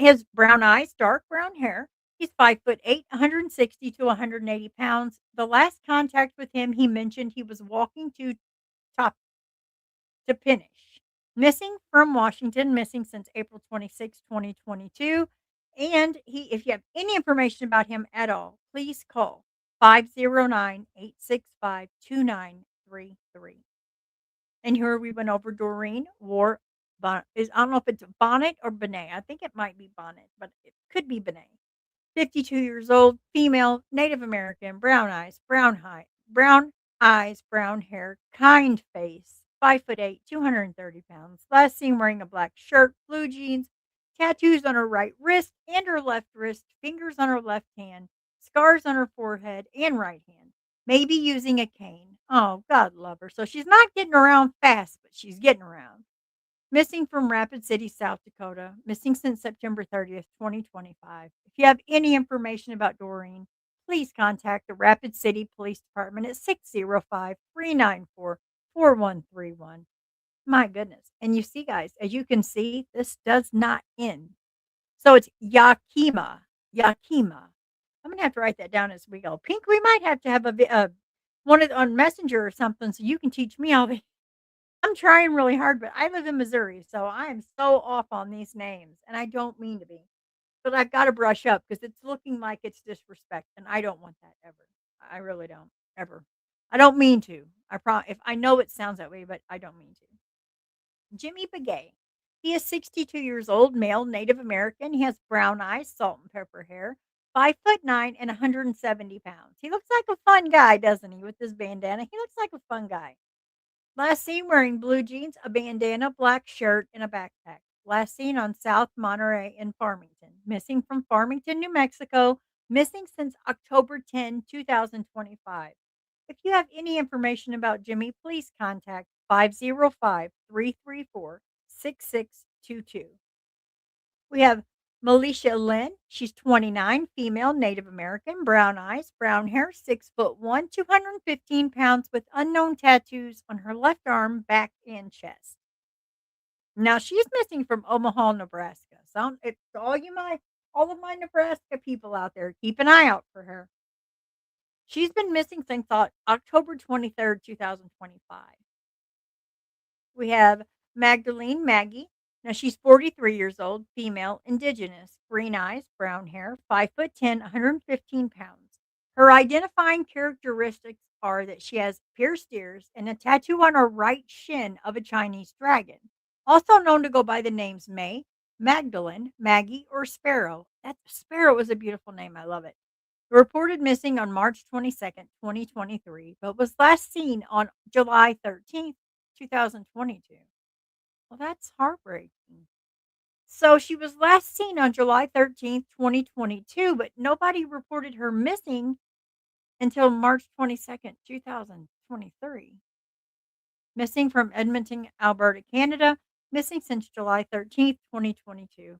eyes, dark brown hair. He's 5'8", 160 to 180 pounds. The last contact with him, he mentioned he was walking top to finish. Missing from Washington, missing since April 26, 2022. And if you have any information about him at all, please call 509-865-2933. And here we went over Doreen War. I don't know if it's Bonnet or Benet. I think it might be Bonnet, but it could be Benet. 52 years old, female, Native American, brown eyes, brown hair, kind face, 5'8", 230 pounds. Last seen wearing a black shirt, blue jeans, tattoos on her right wrist and her left wrist, fingers on her left hand, scars on her forehead and right hand. Maybe using a cane. Oh, God love her. So she's not getting around fast, but she's getting around. Missing from Rapid City, South Dakota. Missing since September 30th, 2025. If you have any information about Doreen, please contact the Rapid City Police Department at 605-394-4131. My goodness. And you see, guys, as you can see, this does not end. So it's Yakima. Yakima. I'm going to have to write that down as we go. Pink, we might have to have one on Messenger or something so you can teach me all the I'm trying really hard, but I live in Missouri, so I am so off on these names, and I don't mean to be. But I've got to brush up because it's looking like it's disrespect, and I don't want that ever. I really don't ever. I don't mean to. If I know it sounds that way, but I don't mean to. Jimmy Begay. He is 62 years old, male, Native American. He has brown eyes, salt and pepper hair, 5'9" and 170 pounds. He looks like a fun guy, doesn't he? With this bandana, he looks like a fun guy. Last seen wearing blue jeans, a bandana, black shirt, and a backpack. Last seen on South Monterey in Farmington. Missing from Farmington, New Mexico. Missing since October 10, 2025. If you have any information about Jimmy, please contact 505-334-6622. We have Melisha Lynn. She's 29, female, Native American, brown eyes, brown hair, 6'1", 215 pounds, with unknown tattoos on her left arm, back, and chest. Now she's missing from Omaha, Nebraska. So it's all of my Nebraska people out there, keep an eye out for her. She's been missing since October 23rd, 2025. We have Magdalene Maggie. Now she's 43 years old, female, indigenous, green eyes, brown hair, 5'10", 115 pounds. Her identifying characteristics are that she has pierced ears and a tattoo on her right shin of a Chinese dragon, also known to go by the names May, Magdalene, Maggie, or Sparrow. That Sparrow is a beautiful name. I love it. Reported missing on March 22nd, 2023, but was last seen on July 13th, 2022. Well, that's heartbreaking. So she was last seen on July 13th, 2022, but nobody reported her missing until March 22nd, 2023. Missing from Edmonton, Alberta, Canada. Missing since July 13th, 2022. If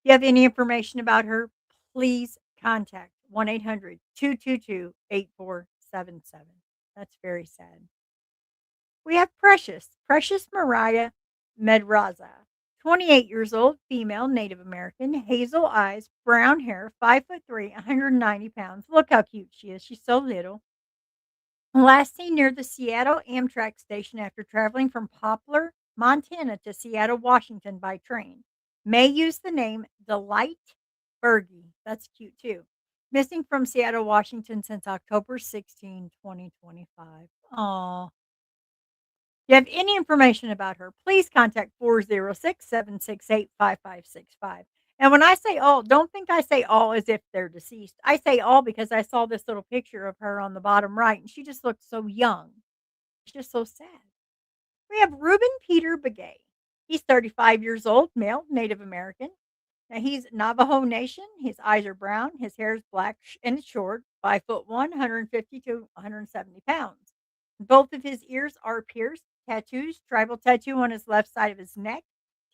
you have any information about her, please contact 1-800-222-8477. That's very sad. We have Precious Mariah Medraza, 28 years old, female, Native American, hazel eyes, brown hair, 5'3", 190 pounds. Look how cute she is. She's so little. Last seen near the Seattle Amtrak station after traveling from Poplar, Montana to Seattle, Washington by train. May use the name Delight Berge. That's cute too. Missing from Seattle, Washington since October 16, 2025. Aw. You have any information about her, please contact 406-768-5565. And when I say all, don't think I say all as if they're deceased. I say all because I saw this little picture of her on the bottom right, and she just looks so young. It's just so sad. We have Reuben Peter Begay. He's 35 years old, male, Native American. Now he's Navajo Nation. His eyes are brown. His hair is black and short. 5'1", 150 to 170 pounds. Both of his ears are pierced. Tattoos. Tribal tattoo on his left side of his neck.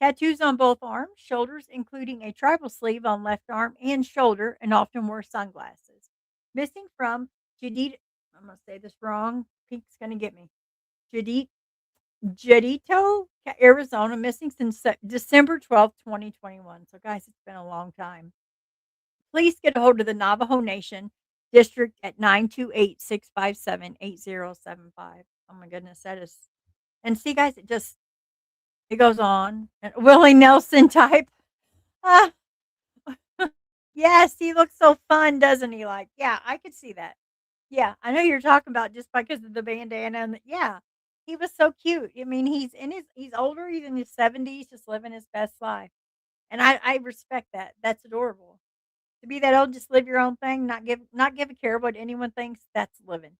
Tattoos on both arms, shoulders, including a tribal sleeve on left arm and shoulder, and often wears sunglasses. Missing from Jadid. I'm gonna say this wrong. Pink's gonna get me. Jadid Jadito, Arizona, missing since December 12th, 2021. So, guys, it's been a long time. Please get a hold of the Navajo Nation District at 928-657-8075. Oh my goodness, that is. And see, guys, it goes on. And Willie Nelson type. Ah, yes, he looks so fun, doesn't he? Like, yeah, I could see that. Yeah, I know you're talking about just because of the bandana and yeah, he was so cute. I mean, he's older, he's in his 70s, just living his best life. And I respect that. That's adorable. To be that old, just live your own thing, not give a care what anyone thinks, that's living.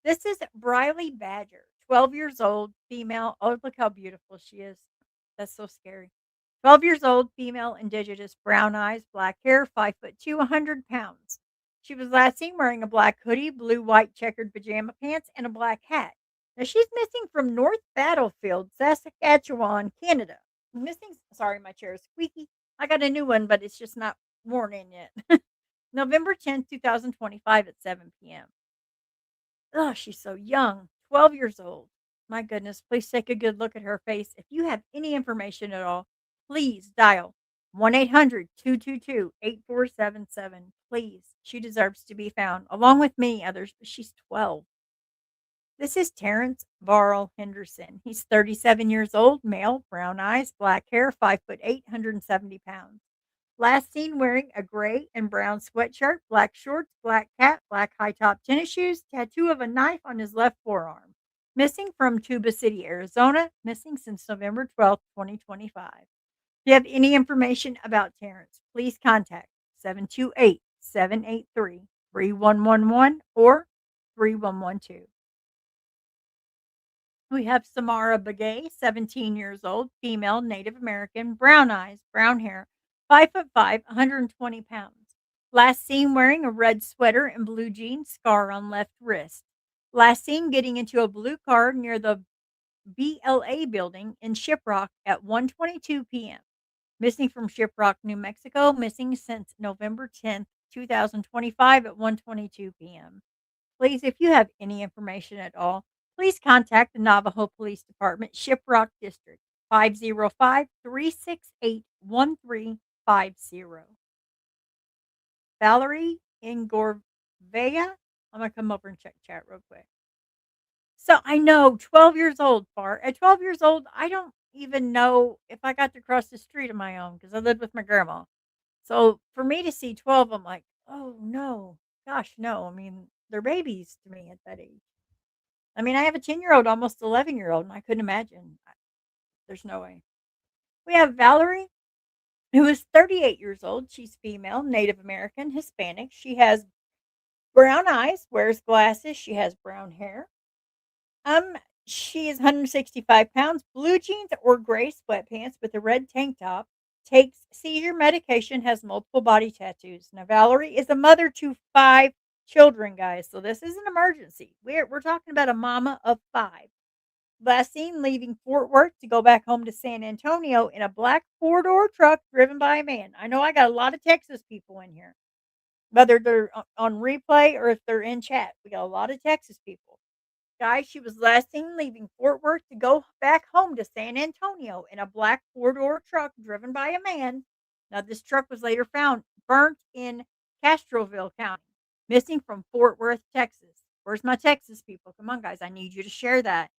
This is Briley Badger, 12 years old, female. Oh, look how beautiful she is. That's so scary. 12 years old, female, indigenous, brown eyes, black hair, 5'2", 100 pounds. She was last seen wearing a black hoodie, blue, white checkered pajama pants, and a black hat. Now she's missing from North Battlefield, Saskatchewan, Canada. Missing, sorry, my chair is squeaky. I got a new one, but it's just not worn in yet. November 10th, 2025 at 7 p.m. Oh, she's so young, 12 years old. My goodness, please take a good look at her face. If you have any information at all, please dial 1-800-222-8477. Please, she deserves to be found, along with many others, but she's 12. This is Terrence Varl Henderson. He's 37 years old, male, brown eyes, black hair, 5'8", 170 pounds. Last seen wearing a gray and brown sweatshirt, black shorts, black cap, black high top tennis shoes, tattoo of a knife on his left forearm. Missing from Tuba City, Arizona, missing since November 12th, 2025. If you have any information about Terrence, please contact 728-783-3111 or 3112. We have Samara Begay, 17 years old, female, Native American, brown eyes, brown hair, 5'5", 120 pounds. Last seen wearing a red sweater and blue jeans, scar on left wrist. Last seen getting into a blue car near the BLA building in Shiprock at 1:22 p.m. Missing from Shiprock, New Mexico, missing since November 10th, 2025 at 1:22 p.m. Please, if you have any information at all, please contact the Navajo Police Department, Shiprock District, 505-368-1350. Valerie Ingorvea. I'm going to come over and check chat real quick. So I know 12 years old, far. At 12 years old, I don't even know if I got to cross the street on my own because I lived with my grandma. So for me to see 12, I'm like, oh no, gosh, no. I mean, they're babies to me at that age. I mean, I have a 10-year-old, almost 11-year-old, and I couldn't imagine. There's no way. We have Valerie, who is 38 years old. She's female, Native American, Hispanic. She has brown eyes, wears glasses. She has brown hair. She is 165 pounds, blue jeans or gray sweatpants with a red tank top. Takes seizure medication, has multiple body tattoos. Now, Valerie is a mother to 5 children, guys. So this is an emergency. We're talking about a mama of 5. Last seen leaving Fort Worth to go back home to San Antonio in a black 4-door truck driven by a man. I know I got a lot of Texas people in here, whether they're on replay or if they're in chat. We got a lot of Texas people. Guys, she was last seen leaving Fort Worth to go back home to San Antonio in a black four-door truck driven by a man. Now, this truck was later found burnt in Castroville County, missing from Fort Worth, Texas. Where's my Texas people? Come on, guys. I need you to share that.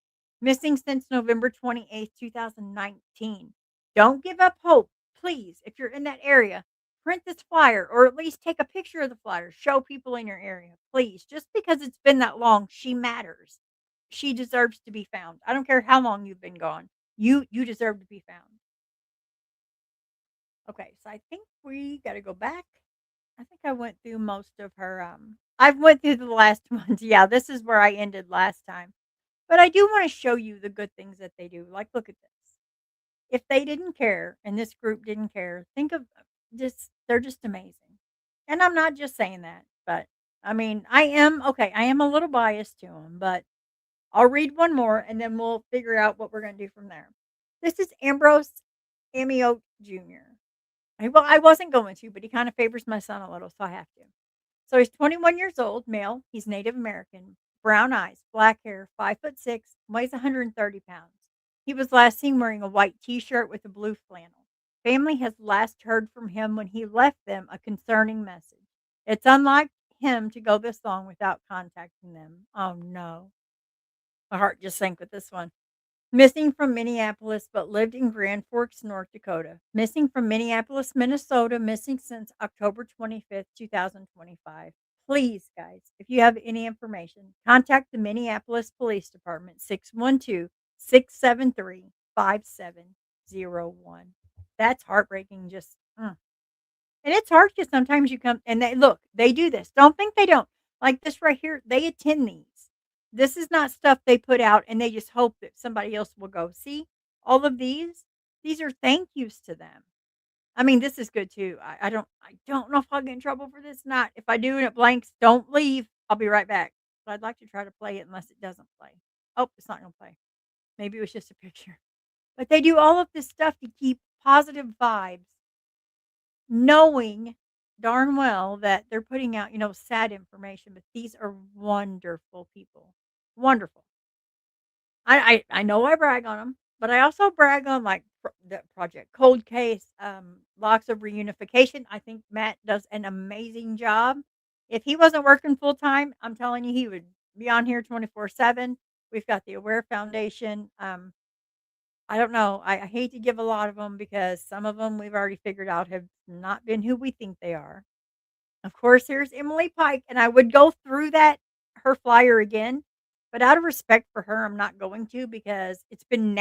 Missing since November 28th, 2019. Don't give up hope. Please, if you're in that area, print this flyer or at least take a picture of the flyer. Show people in your area. Please. Just because it's been that long, she matters. She deserves to be found. I don't care how long you've been gone. You deserve to be found. Okay, so I think we got to go back. I think I went through most of her I've went through the last ones. Yeah, this is where I ended last time. But I do want to show you the good things that they do. Like look at this. If they didn't care and this group didn't care, think of just they're just amazing. And I'm not just saying that, but I mean, I am a little biased to them, but I'll read one more and then we'll figure out what we're going to do from there. This is Ambrose Amio Jr. Well, I wasn't going to, but he kind of favors my son a little, so I have to. So he's 21 years old, male. He's Native American, brown eyes, black hair, 5'6", weighs 130 pounds. He was last seen wearing a white T-shirt with a blue flannel. Family has last heard from him when he left them a concerning message. It's unlike him to go this long without contacting them. Oh no. My heart just sank with this one. Missing from Minneapolis, but lived in Grand Forks, North Dakota. Missing from Minneapolis, Minnesota. Missing since October 25th, 2025. Please, guys, if you have any information, contact the Minneapolis Police Department 612-673-5701. That's heartbreaking. Just and it's hard because sometimes you come and they look, they do this. Don't think they don't. Like this right here, they attend these. This is not stuff they put out and they just hope that somebody else will go. See, all of these are thank yous to them. I mean, this is good too. I don't know if I'll get in trouble for this. Not if I do and it blanks, don't leave. I'll be right back. But I'd like to try to play it unless it doesn't play. Oh, it's not gonna play. Maybe it was just a picture. But they do all of this stuff to keep positive vibes knowing darn well that they're putting out, sad information, but these are wonderful people. Wonderful. I know I brag on them, but I also brag on like the Project Cold Case, Locks of Reunification. I think Matt does an amazing job. If he wasn't working full time, I'm telling you, he would be on here 24/7. We've got the Aware Foundation. I don't know. I hate to give a lot of them because some of them we've already figured out have not been who we think they are. Of course, here's Emily Pike, and I would go through her flyer again, but out of respect for her, I'm not going to because it's been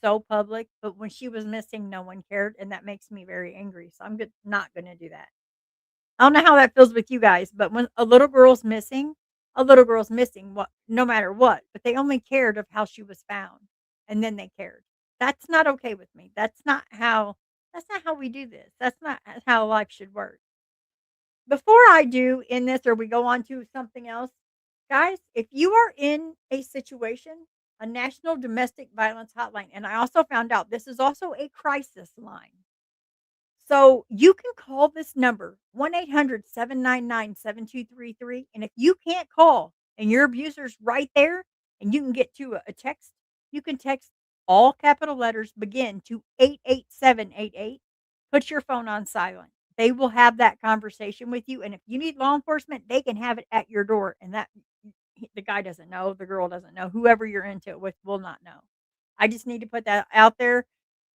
so public, but when she was missing, no one cared, and that makes me very angry. So I'm not going to do that. I don't know how that feels with you guys, but when a little girl's missing, what no matter what, but they only cared of how she was found, and then they cared. That's not okay with me. That's not how we do this. That's not how life should work. Before I do in this or we go on to something else, guys, if you are in a situation, a national domestic violence hotline, and I also found out this is also a crisis line. So you can call this number 1-800-799-7233. And if you can't call and your abuser's right there and you can get to a text, you can text all capital letters begin to 88788. Put your phone on silent. They will have that conversation with you. And if you need law enforcement, they can have it at your door. And that the guy doesn't know, the girl doesn't know, whoever you're into it with will not know. I just need to put that out there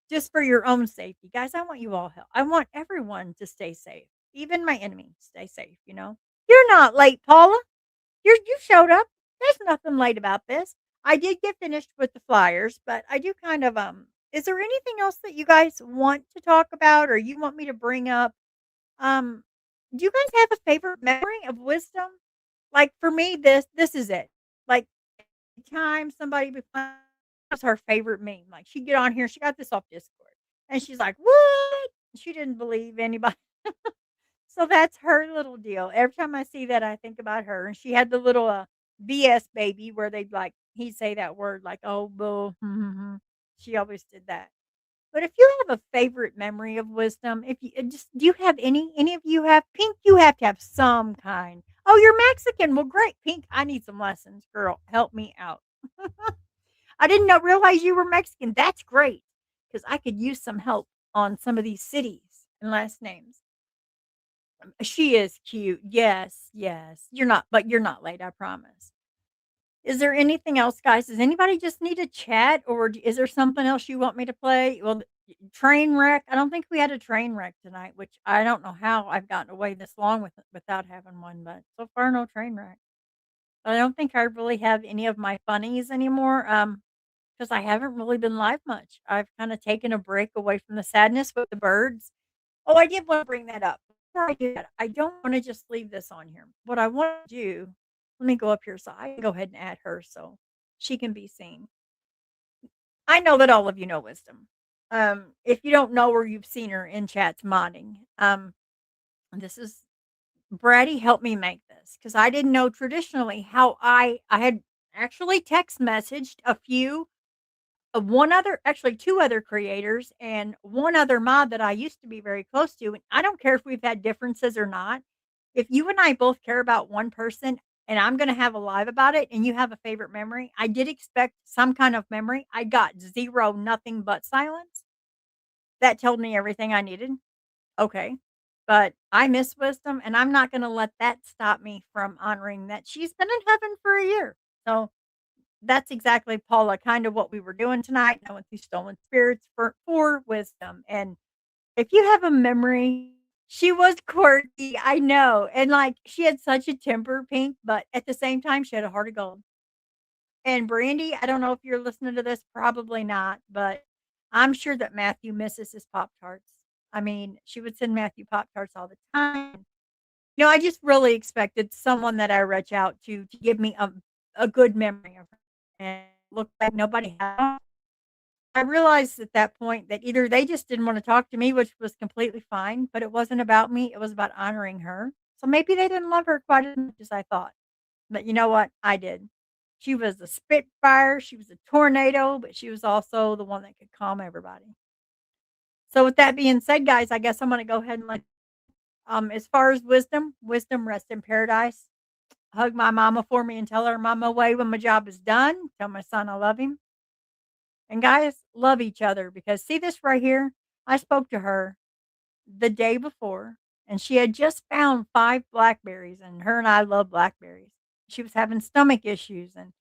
just for your own safety. Guys, I want you all help. I want everyone to stay safe. Even my enemy stay safe. You're not late, Paula. You showed up. There's nothing late about this. I did get finished with the flyers, but I do kind of is there anything else that you guys want to talk about or you want me to bring up? Um do you guys have a favorite memory of wisdom? Like for me this is it. Like time somebody was her favorite meme. Like she'd get on here, she got this off Discord, and she's like, "What?" She didn't believe anybody. So that's her little deal. Every time I see that, I think about her, and she had the little BS baby where they'd like he'd say that word like, "Oh, boo." She always did that. But if you have a favorite memory of wisdom, if you just do you have any of you have pink? You have to have some kind. Oh, you're Mexican. Well, great. Pink, I need some lessons, girl. Help me out. I didn't know realize you were Mexican. That's great because I could use some help on some of these cities and last names. She is cute. Yes, yes. You're not late, I promise. Is there anything else, guys? Does anybody just need to chat, or is there something else you want me to play? Well, train wreck. I don't think we had a train wreck tonight, which I don't know how I've gotten away this long without having one, but so far no train wreck. I don't think I really have any of my funnies anymore. Because I haven't really been live much. I've kind of taken a break away from the sadness with the birds. Oh, I did want to bring that up. Before I do that, I don't want to just leave this on here. What I want to do, let me go up here so I can go ahead and add her so she can be seen. I know that all of you know Wisdom. If you don't know her, you've seen her in chats modding. This is Bratty helped me make this because I didn't know traditionally how I had actually text messaged a few one other actually 2 other creators and one other mod that I used to be very close to, and I don't care if we've had differences or not. If you and I both care about one person and I'm gonna have a live about it and you have a favorite memory, I did expect some kind of memory. I got 0, nothing but silence. That told me everything I needed. Okay. But I miss Wisdom, and I'm not gonna let that stop me from honoring that she's been in heaven for a year. So that's exactly, Paula, kind of what we were doing tonight. I went through Stolen Spirits for Wisdom, and if you have a memory, she was quirky, I know, and, like, she had such a temper, Pink, but at the same time, she had a heart of gold. And Brandy, I don't know if you're listening to this, probably not, but I'm sure that Matthew misses his Pop-Tarts. I mean, she would send Matthew Pop-Tarts all the time. You know, I just really expected someone that I reach out to give me a good memory of her, and it looked like nobody had. I realized at that point that either they just didn't wanna talk to me, which was completely fine, but it wasn't about me, it was about honoring her. So maybe they didn't love her quite as much as I thought. But you know what? I did. She was a spitfire, she was a tornado, but she was also the one that could calm everybody. So with that being said, guys, I guess I'm gonna go ahead and let as far as wisdom rest in paradise. Hug my mama for me and tell her I'm on my way when my job is done. Tell my son I love him. And guys, love each other because see this right here? I spoke to her the day before and she had just found 5 blackberries and her and I love blackberries. She was having stomach issues and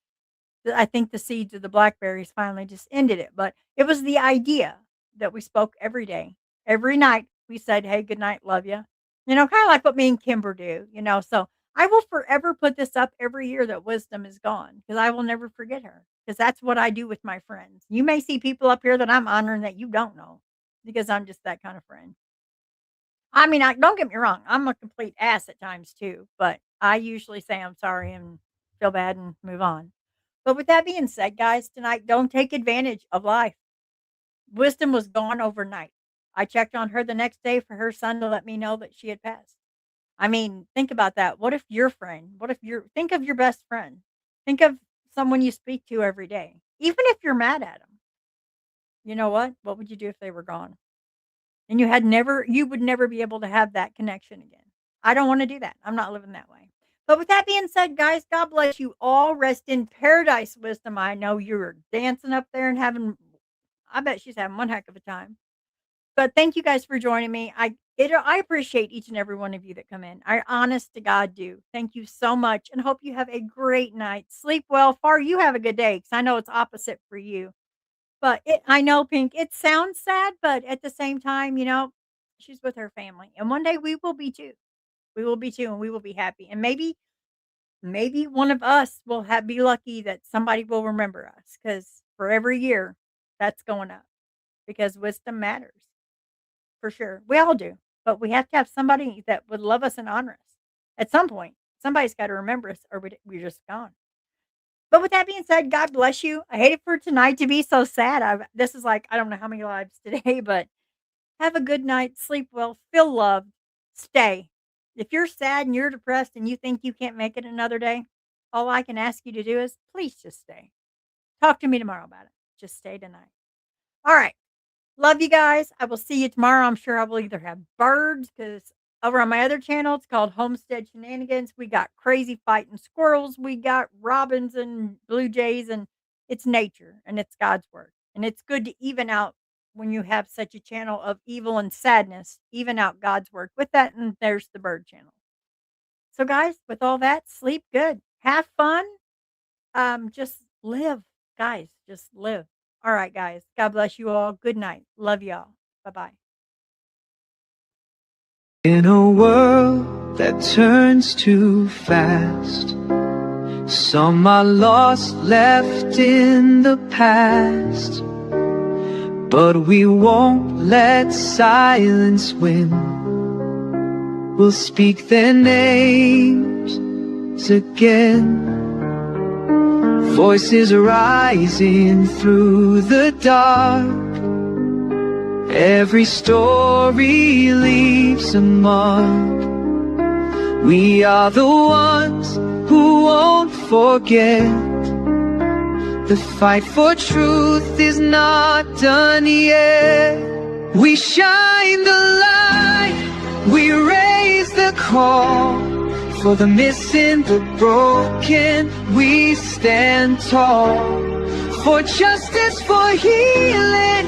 I think the seeds of the blackberries finally just ended it, but it was the idea that we spoke every day. Every night we said, "Hey, good night, love you." You know, kinda like what me and Kimber do, you know, so I will forever put this up every year that Wisdom is gone because I will never forget her because that's what I do with my friends. You may see people up here that I'm honoring that you don't know because I'm just that kind of friend. I mean, I don't get me wrong, I'm a complete ass at times too, but I usually say I'm sorry and feel bad and move on. But with that being said, guys, tonight, don't take advantage of life. Wisdom was gone overnight. I checked on her the next day for her son to let me know that she had passed. I mean, think about that. What if your friend, what if your, think of your best friend, think of someone you speak to every day, even if you're mad at them. You know what? What would you do if they were gone? And you would never be able to have that connection again. I don't want to do that. I'm not living that way. But with that being said, guys, God bless you all. Rest in paradise, Wisdom. I know you're dancing up there and having, I bet she's having one heck of a time. But thank you guys for joining me. I appreciate each and every one of you that come in. I honest to God do. Thank you so much and hope you have a great night. Sleep well. Far you have a good day because I know it's opposite for you. But I know, Pink, it sounds sad, but at the same time, you know, she's with her family, and one day we will be too. We will be too, and we will be happy, and maybe one of us will have be lucky that somebody will remember us because for every year, that's going up because wisdom matters for sure. We all do, but we have to have somebody that would love us and honor us. At some point, somebody's gotta remember us or we're just gone. But with that being said, God bless you. I hate it for tonight to be so sad. This is like I don't know how many lives today, but have a good night. Sleep well. Feel loved. Stay. If you're sad and you're depressed and you think you can't make it another day, all I can ask you to do is please just stay. Talk to me tomorrow about it. Just stay tonight. All right. Love you guys. I will see you tomorrow. I'm sure I will either have birds because Over on my other channel, it's called Homestead Shenanigans. We got crazy fighting squirrels. We got robins and blue jays, and it's nature and it's God's work. And it's good to even out when you have such a channel of evil and sadness, even out God's work with that. And there's the bird channel. So, guys, with all that, sleep good, have fun, just live, guys, just live. All right, guys. God bless you all. Good night. Love y'all. Bye bye. In a world that turns too fast, some are lost, left in the past. But we won't let silence win. We'll speak their names again. Voices rising through the dark. Every story leaves a mark. We are the ones who won't forget. The fight for truth is not done yet. We shine the light, we raise the call. For the missing, the broken, we stand tall. For justice, for healing,